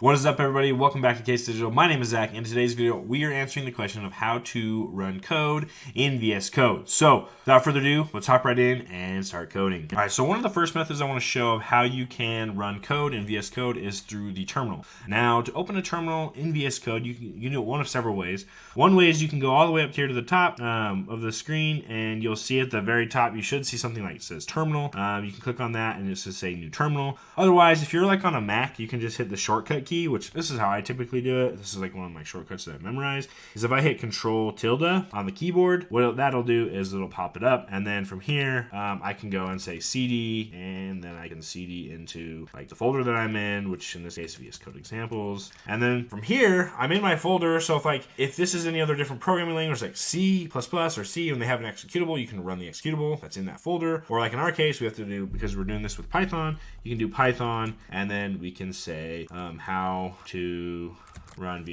What is up, everybody? Welcome back to Case Digital. My name is Zach. In today's video, we are answering the question of how to run code in VS Code. So, without further ado, let's hop right in and start coding. All right, so one of the first methods I want to show of how you can run code in VS Code is through the terminal. Now, to open a terminal in VS Code, you can do it one of several ways. One way is you can go all the way up here to the top of the screen, and you'll see at the very top, you should see something like it says terminal. You can click on that, and it's just say new terminal. Otherwise, if you're like on a Mac, you can just hit the shortcut key, which this is how I typically do it. This is like one of my shortcuts that I memorized, is if I hit Control tilde on the keyboard, what that'll do is it'll pop it up, and then from here I can go and say CD, and then I can CD into like the folder that I'm in, which in this case VS Code examples, and then from here I'm in my folder. So if this is any other different programming language like C++ or C, and they have an executable, you can run the executable that's in that folder. Or like in our case, we have to do, because we're doing this with Python, you can do Python, and then we can say how to run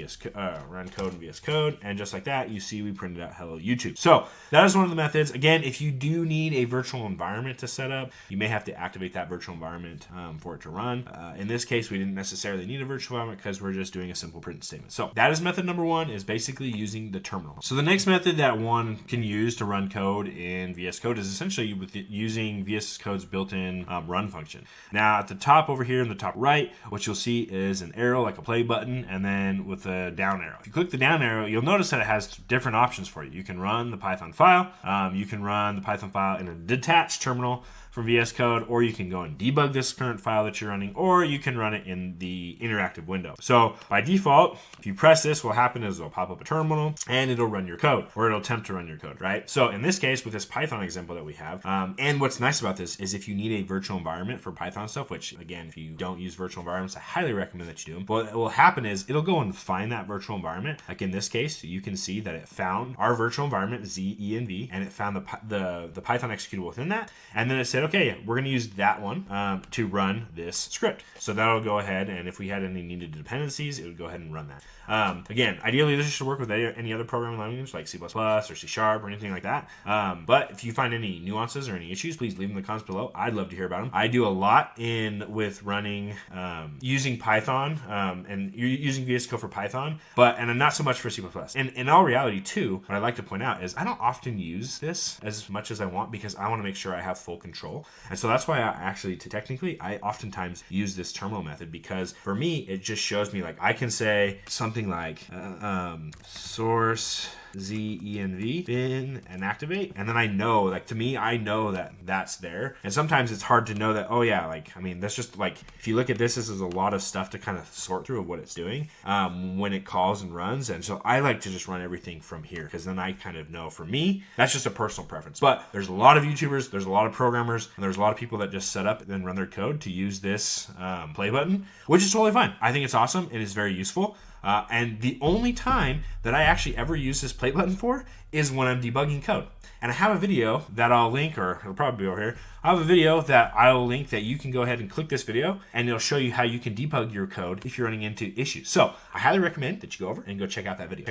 code in VS Code, and just like that, you see we printed out hello YouTube. So that is one of the methods. Again, if you do need a virtual environment to set up, you may have to activate that virtual environment for it to run. In this case, we didn't necessarily need a virtual environment because we're just doing a simple print statement. So that is method number one, is basically using the terminal. So the next method that one can use to run code in VS Code is essentially with using VS Code's built-in run function. Now at the top over here in the top right, what you'll see is an arrow like a play button, and then with a down arrow. If you click the down arrow, you'll notice that it has different options for you. You can run the Python file. You can run the Python file in a detached terminal from VS Code, or you can go and debug this current file that you're running, or you can run it in the interactive window. So by default, if you press this, what will happen is it'll pop up a terminal and it'll run your code, or it'll attempt to run your code, right? So in this case, with this Python example that we have, and what's nice about this is if you need a virtual environment for Python stuff, which again, if you don't use virtual environments, I highly recommend that you do them. What will happen is it'll go and find that virtual environment. Like in this case, you can see that it found our virtual environment, Z-E-N-V, and it found the Python executable within that. And then it said, okay, we're going to use that one to run this script. So that'll go ahead, and if we had any needed dependencies, it would go ahead and run that. Again, ideally this should work with any other programming language like C++ or C# or anything like that. But if you find any nuances or any issues, please leave them in the comments below. I'd love to hear about them. I do a lot with running, using Python, and you're using VS Code for Python, and not so much for C++. And in all reality too, what I'd like to point out is I don't often use this as much as I want, because I want to make sure I have full control. And so that's why I oftentimes use this terminal method, because for me, it just shows me, like, I can say something like source Z-E-N-V bin and activate, and then I know, like, to me, I know that that's there. And sometimes it's hard to know that, oh yeah, like, I mean, that's just like, if you look at this is a lot of stuff to kind of sort through of what it's doing when it calls and runs. And so I like to just run everything from here, because then I kind of know, for me, that's just a personal preference. But there's a lot of YouTubers, there's a lot of programmers, and there's a lot of people that just set up and run their code to use this play button, which is totally fine. I think it's awesome. It is very useful. And the only time that I actually ever use this play button for is when I'm debugging code. And I have a video that I'll link, or it'll probably be over here. I have a video that I'll link that you can go ahead and click this video, and it'll show you how you can debug your code if you're running into issues. So I highly recommend that you go over and go check out that video.